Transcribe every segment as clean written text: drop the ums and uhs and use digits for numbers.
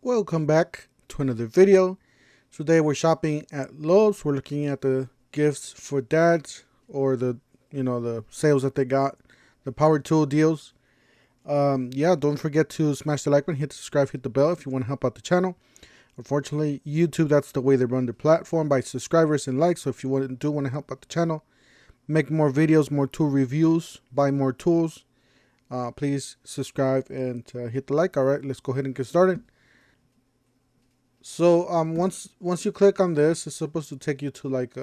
Welcome back to another video. Today we're shopping at Lowe's. We're looking at the gifts for dads, or the sales that they got, the power tool deals. Yeah, don't forget to smash the like button, hit the subscribe, hit the bell if you want to help out the channel. Unfortunately, YouTube, that's the way they run their platform, by subscribers and likes. So if you want to help out the channel, make more videos, more tool reviews, buy more tools, please subscribe and hit the like. All right, let's go ahead and get started. So once you click on this, it's supposed to take you to like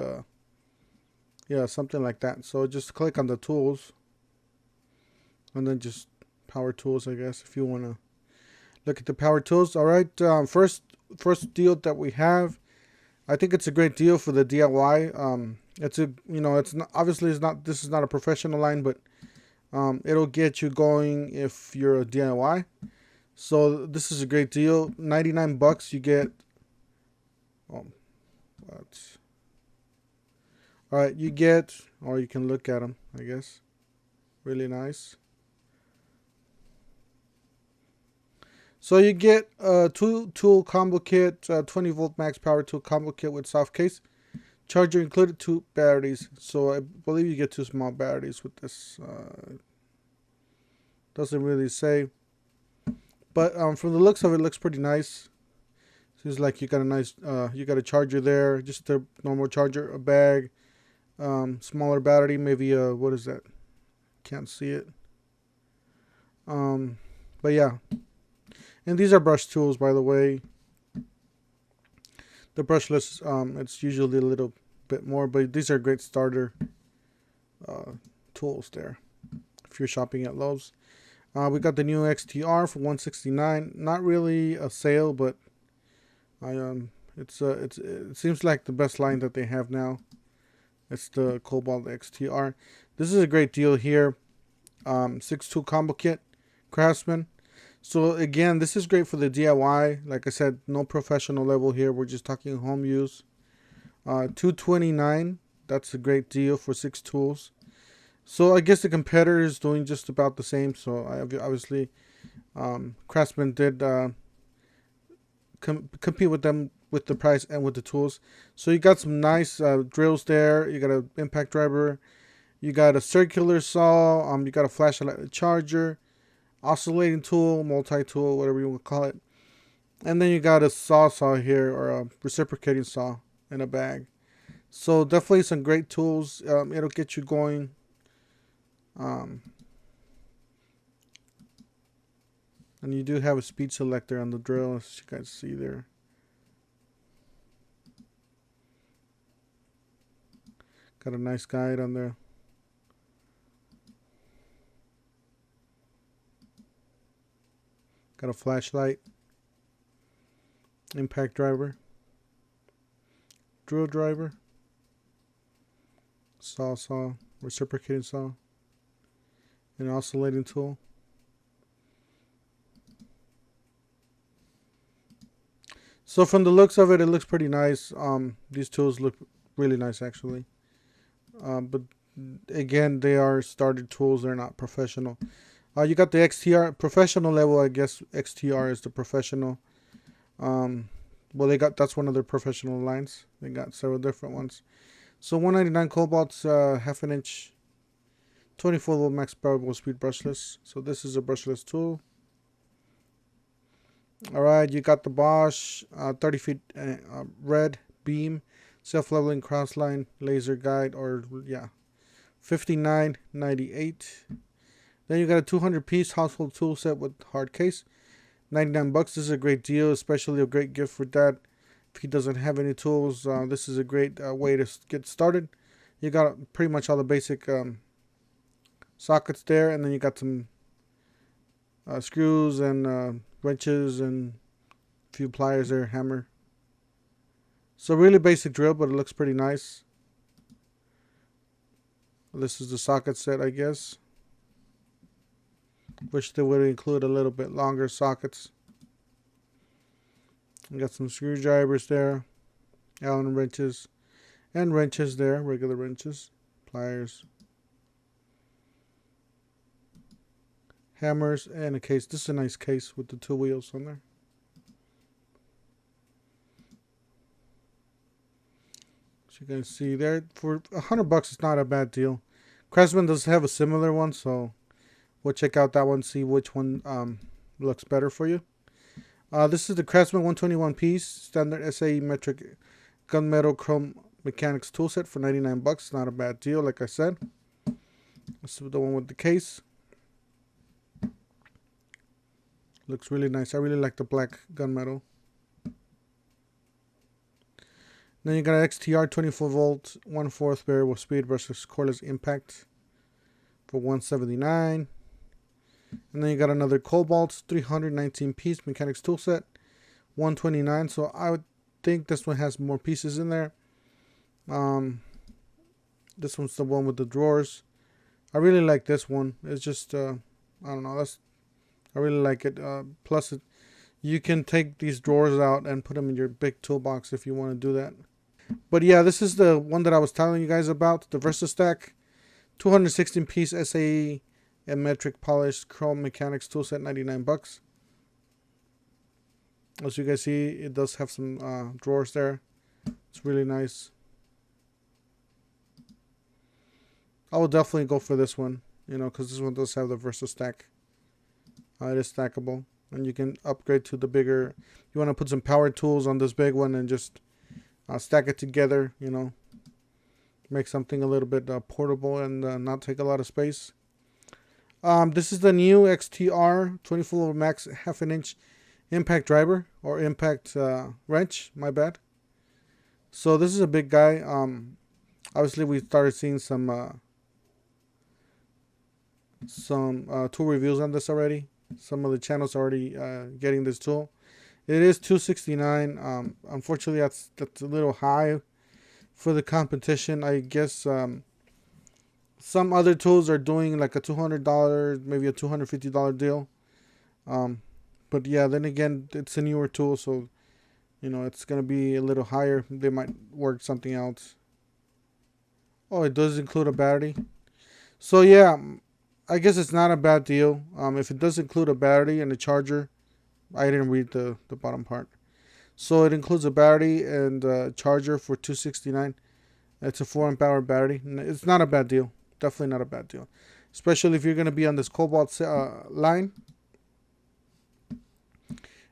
something like that. So just click on the tools and then just power tools, I guess, if you want to look at the power tools. All right, first deal that we have, I think it's a great deal for the DIY. It's it's not, obviously this is not a professional line, but it'll get you going if you're a DIY. So this is a great deal. 99 bucks you get. All right, you get, or you can look at them, I guess. Really nice. So you get a tool combo kit, 20 volt max power tool combo kit with soft case, charger included, 2 batteries. So I believe you get 2 small batteries with this. Doesn't really say. But from the looks of it, looks pretty nice. Seems like you got a nice, you got a charger there, just a normal charger, a bag, smaller battery, maybe what is that? Can't see it. But yeah, and these are brush tools, by the way. The brushless, it's usually a little bit more, but these are great starter tools there if you're shopping at Lowe's. We got the new XTR for $169. Not really a sale, but it seems like the best line that they have now. It's the Cobalt XTR. This is a great deal here. 6 tool combo kit, Craftsman. So again, this is great for the DIY. Like I said, no professional level here. We're just talking home use. $229. That's a great deal for 6 tools. So I guess the competitor is doing just about the same. So obviously, Craftsman did compete with them with the price and with the tools. So you got some nice drills there. You got an impact driver. You got a circular saw. You got a flashlight charger, oscillating tool, multi-tool, whatever you want to call it. And then you got a saw here, or a reciprocating saw in a bag. So definitely some great tools. It'll get you going. And you do have a speed selector on the drill, as you guys see there. Got a nice guide on there. Got a flashlight, impact driver, drill driver, saw, reciprocating saw, an oscillating tool. So from the looks of it, it looks pretty nice. These tools look really nice, actually. But again, they are starter tools. They're not professional. You got the XTR professional level. I guess XTR is the professional. Well, that's one of their professional lines. They got several different ones. So 199 Cobalt's half an inch, 24 volt max powerful speed brushless. So this is a brushless tool. All right, you got the Bosch 30 feet red beam, self-leveling crossline laser guide, or yeah, $59.98. Then you got a 200-piece household tool set with hard case, 99 bucks. This is a great deal, especially a great gift for dad if he doesn't have any tools. This is a great way to get started. You got pretty much all the basic sockets there, and then you got some screws and wrenches and a few pliers there, hammer. So really basic drill, but it looks pretty nice. This is the socket set, I guess. Wish they would include a little bit longer sockets. We got some screwdrivers there, Allen wrenches, and wrenches there, regular wrenches, pliers, hammers, and a case. This is a nice case with the 2 wheels on there. you can see there, for $100, it's not a bad deal. Craftsman does have a similar one, so we'll check out that one, see which one looks better for you. This is the Craftsman 121 piece standard SAE metric gunmetal chrome mechanics toolset for $99. Not a bad deal, like I said. This is the one with the case. Looks really nice. I really like the black gunmetal. Then you got an XTR 24 volt 1/4 variable speed versus cordless impact for $179. And then you got another Cobalt 319 piece mechanics toolset, $129. So I would think this one has more pieces in there. This one's the one with the drawers. I really like this one. It's just I don't know. I really like it. Plus, you can take these drawers out and put them in your big toolbox if you want to do that. But yeah, this is the one that I was telling you guys about, the VersaStack 216 piece SAE and metric polished chrome mechanics toolset, $99. As you guys see, it does have some drawers there. It's really nice. I will definitely go for this one, you know, because this one does have the VersaStack. It is stackable, and you can upgrade to the bigger. You want to put some power tools on this big one and just stack it together, you know, make something a little bit portable and not take a lot of space. This is the new XTR 24 Max 1/2 inch impact driver, or impact wrench, my bad. So this is a big guy. Obviously we started seeing some tool reviews on this already. Some of the channels are already getting this tool. It is $269. Unfortunately, that's a little high for the competition. I guess some other tools are doing like a $200, maybe a $250 deal. But yeah, then again, it's a newer tool, so you know it's gonna be a little higher. They might work something else. Oh, it does include a battery. So yeah, I guess it's not a bad deal. If it does include a battery and a charger, I didn't read the bottom part. So it includes a battery and a charger for $269. It's a 4 amp hour battery. It's not a bad deal. Definitely not a bad deal. Especially if you're going to be on this Cobalt line.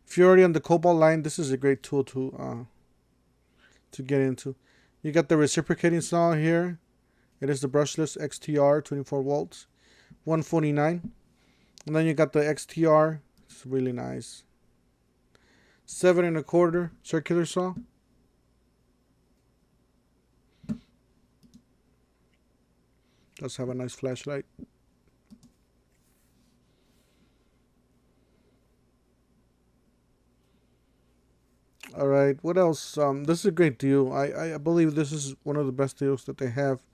If you're already on the Cobalt line, this is a great tool to get into. You got the reciprocating saw here. It is the brushless XTR 24 volts, $149. And then you got the XTR. It's really nice. 7 1/4 circular saw. Does have a nice flashlight. All right, what else? This is a great deal. I believe this is one of the best deals that they have.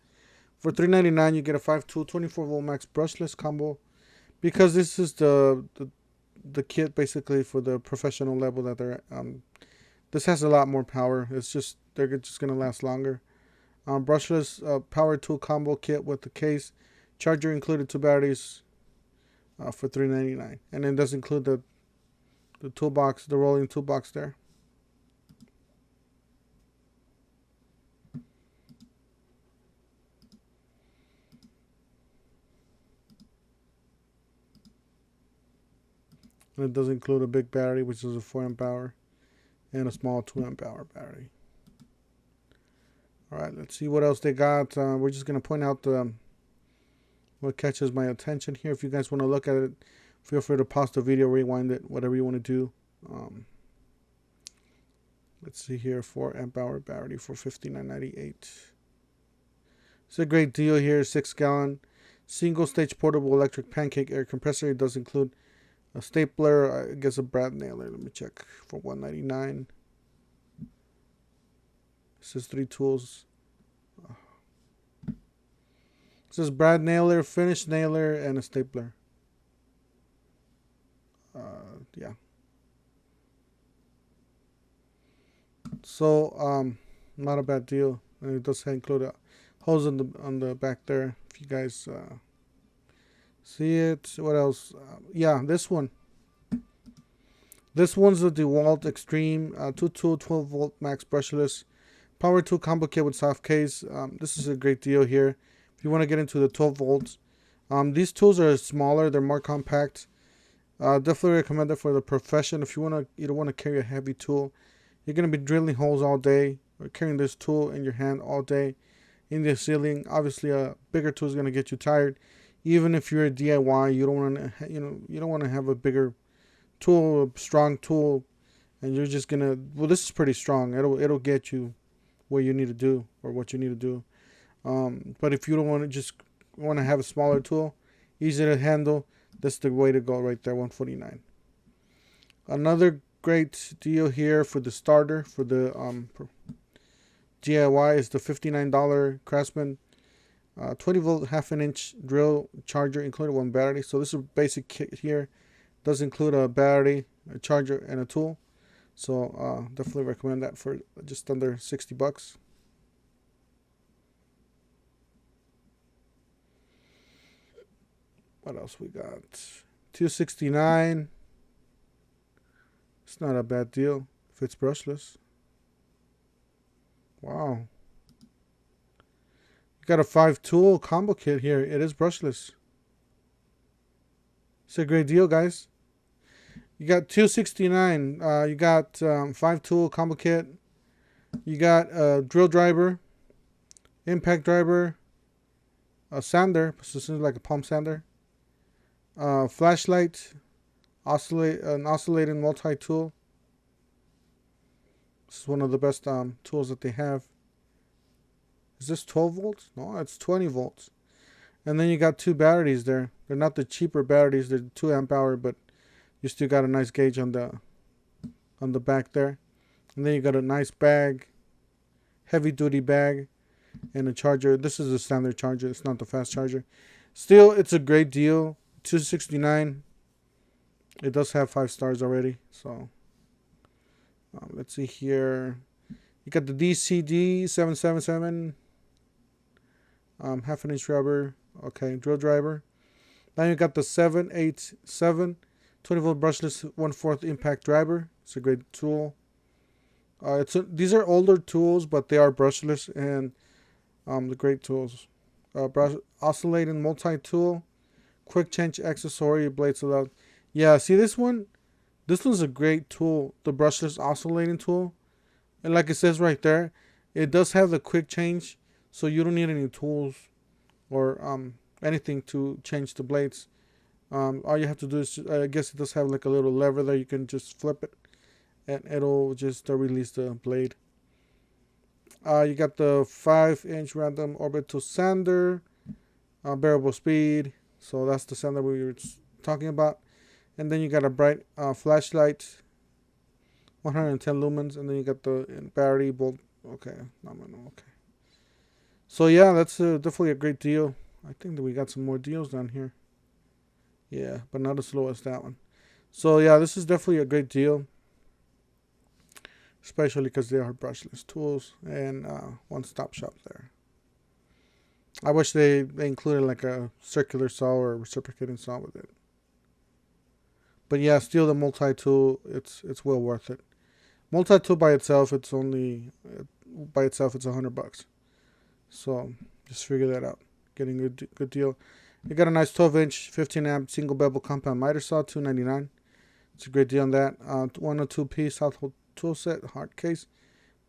For $399, you get a 5-tool 24 volt max brushless combo, because this is the kit basically for the professional level that they're. This has a lot more power. It's just they're just gonna last longer. Brushless power tool combo kit with the case, charger included, 2 batteries, for $399, and it does include the toolbox, the rolling toolbox there. And it does include a big battery, which is a 4 amp hour, and a small 2 amp hour battery. All right, let's see what else they got. We're just going to point out what catches my attention here. If you guys want to look at it, feel free to pause the video, rewind it, whatever you want to do. Let's see here, 4 amp hour battery for $59.98. It's a great deal here. 6-gallon single stage portable electric pancake air compressor. It does include a stapler, I guess a brad nailer. Let me check, for $199. This is 3 tools. This is brad nailer, finish nailer, and a stapler. Yeah. So not a bad deal. And it does include a hose on the back there. If you guys see it. What else? Yeah, this one. This one's the DeWalt Extreme 2-tool 12 volt max brushless Power tool combo kit with soft case. This is a great deal here. If you want to get into the 12 volts. These tools are smaller. They're more compact. Definitely recommend it for the profession. If you don't want to carry a heavy tool, you're going to be drilling holes all day or carrying this tool in your hand all day in the ceiling. Obviously, a bigger tool is going to get you tired. Even if you're a DIY, you don't want to, you don't want to have a bigger tool, a strong tool, and you're just gonna. Well, this is pretty strong. It'll get you where you need to do or what you need to do. But if you don't want to just want to have a smaller tool, easy to handle, that's the way to go right there. $149. Another great deal here for the starter for the DIY is the $59 Craftsman 20 volt 1/2 inch drill charger, included one battery. So this is a basic kit here. Does include a battery, a charger, and a tool. So definitely recommend that for just under $60. What else we got? $269. It's not a bad deal if it's brushless. Wow. You got a 5-tool combo kit here. It is brushless. It's a great deal, guys. You got $269. You got 5-tool combo kit. You got a drill driver, impact driver, a sander, so this is like a palm sander, flashlight, an oscillating multi-tool. This is one of the best tools that they have. Is this 12 volts? No, it's 20 volts. And then you got 2 batteries there. They're not the cheaper batteries. They're 2 amp hour, but you still got a nice gauge on the back there. And then you got a nice bag, heavy duty bag, and a charger. This is a standard charger. It's not the fast charger. Still, it's a great deal. $269. It does have 5 stars already. So let's see here. You got the DCD 777, 1/2 inch rubber. Okay, drill driver. Then you got the 787 20 volt brushless 1/4 impact driver. It's a great tool. These are older tools, but they are brushless and the great tools. Oscillating multi-tool, quick change accessory, blades allowed. Yeah, see this one? This one's a great tool, the brushless oscillating tool. And like it says right there, it does have the quick change, so you don't need any tools or anything to change the blades. All you have to do is, I guess it does have like a little lever there. You can just flip it, and it'll just release the blade. You got the 5-inch random orbital sander, variable speed. So that's the sander we were talking about. And then you got a bright flashlight, 110 lumens, and then you got the battery bolt. Okay, okay. So yeah, that's definitely a great deal. I think that we got some more deals down here. Yeah, but not as low as that one. So yeah, this is definitely a great deal, especially because they are brushless tools and one-stop shop there. I wish they included like a circular saw or a reciprocating saw with it. But yeah, still the multi-tool, it's well worth it. Multi-tool by itself, it's $100. So just figure that out. Getting a good deal. You got a nice 12-inch 15 amp single bevel compound miter saw, $299. It's a great deal on that. 102-piece household tool set, hard case,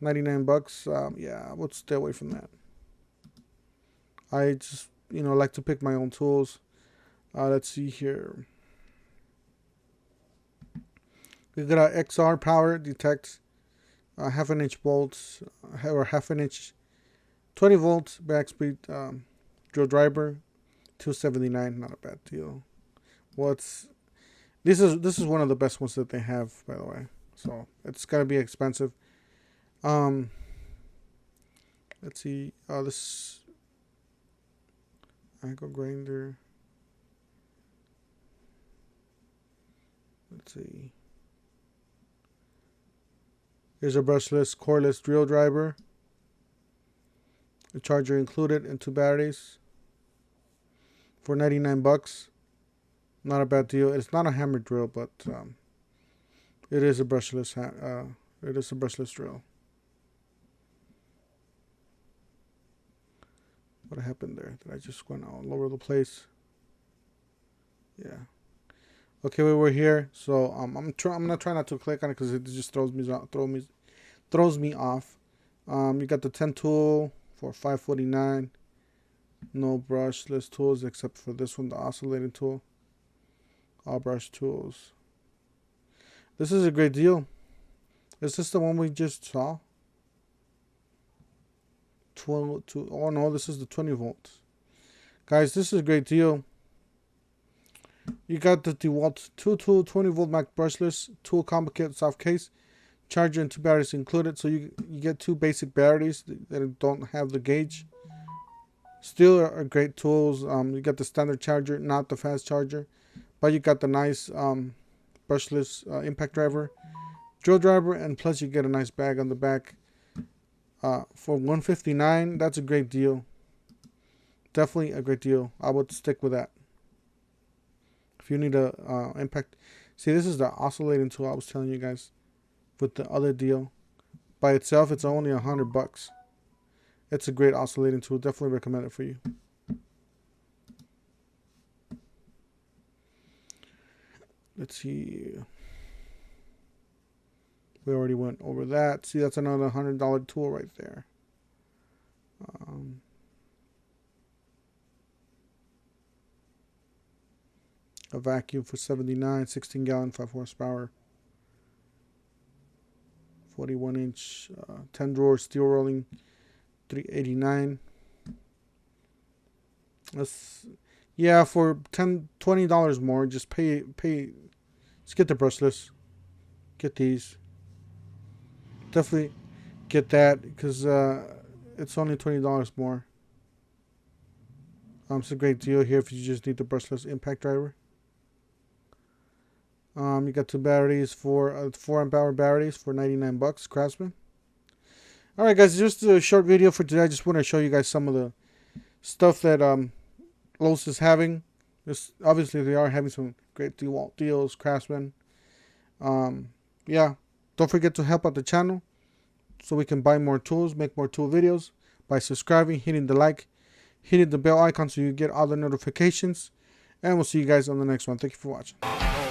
$99. Yeah, I would stay away from that. I just like to pick my own tools. Let's see here. We got our XR power detect, 1/2 inch bolts or 1/2 inch 20 volt back speed drill driver, $279. Not a bad deal. This is one of the best ones that they have, by the way. So it's gotta be expensive. Let's see. This angle grinder. Let's see. Here's a brushless, coreless drill driver. A charger included and 2 batteries for $99. Not a bad deal. It's not a hammer drill, but it is a brushless. It is a brushless drill. What happened there? Did I just went all over the place? Yeah. Okay, we're here. So I'm gonna try not to click on it because it just throws me off. You got the 10 tool for $5.49. No brushless tools except for this one, the oscillating tool. All brush tools. This is a great deal. Is this the one we just saw? 12 to, oh no, this is the 20 volts. Guys, this is a great deal. You got the DeWalt 2 20 volt Mac brushless tool combo kit, soft case, charger and 2 batteries included. So you get 2 basic batteries that don't have the gauge. Still are great tools. You got the standard charger, not the fast charger, but you got the nice brushless impact driver, drill driver, and plus you get a nice bag on the back. For $159, that's a great deal. Definitely a great deal. I would stick with that. If you need a impact, see, this is the oscillating tool I was telling you guys. With the other deal, by itself, it's only $100. It's a great oscillating tool. Definitely recommend it for you. Let's see. We already went over that. See, that's another $100 tool right there. A vacuum for $79, 16 gallon, 5 horsepower, 41 inch, 10 drawer steel rolling, $389. That's, yeah, for $20 more, just pay. Just get the brushless. Get these. Definitely get that because it's only $20 more. It's a great deal here if you just need the brushless impact driver. You got 2 batteries for 4 amp hour batteries for $99, Craftsman. All right, guys, just a short video for today. I just want to show you guys some of the stuff that Lowe's is having. Obviously, they are having some great DeWalt deals, Craftsman. Yeah, don't forget to help out the channel so we can buy more tools, make more tool videos by subscribing, hitting the like, hitting the bell icon so you get all the notifications. And we'll see you guys on the next one. Thank you for watching.